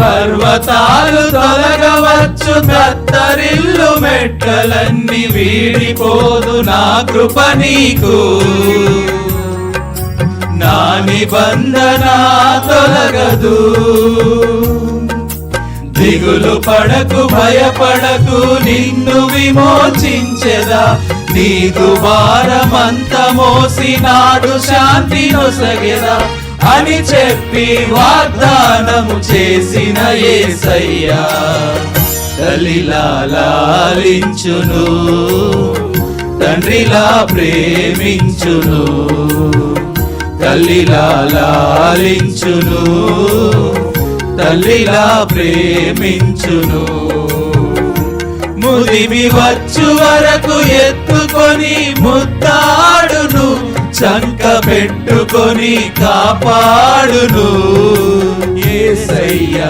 పర్వతాలు తొలగవచ్చు, కత్తరిల్లు మెట్టలన్నీ వీడిపోదు, నా కృప నీకు. నా నిబంధన తొలగదు. దిగులు పడకు, భయపడకు, నిన్ను విమోచించెదా. నీదు భారమంత మోసినాడు, శాంతి నొసగెదా అని చెప్పి వాగ్దానము చేసిన యేసయ్యా. తల్లిలా లాలించును, తండ్రిలా ప్రేమించును. తల్లిలా లాలించును, తల్లిలా ప్రేమించును. ముదిమి వచ్చు వరకు ఎత్తుకొని ముద్దాడును, చంక పెట్టుకొని కాపాడును. యేసయ్యా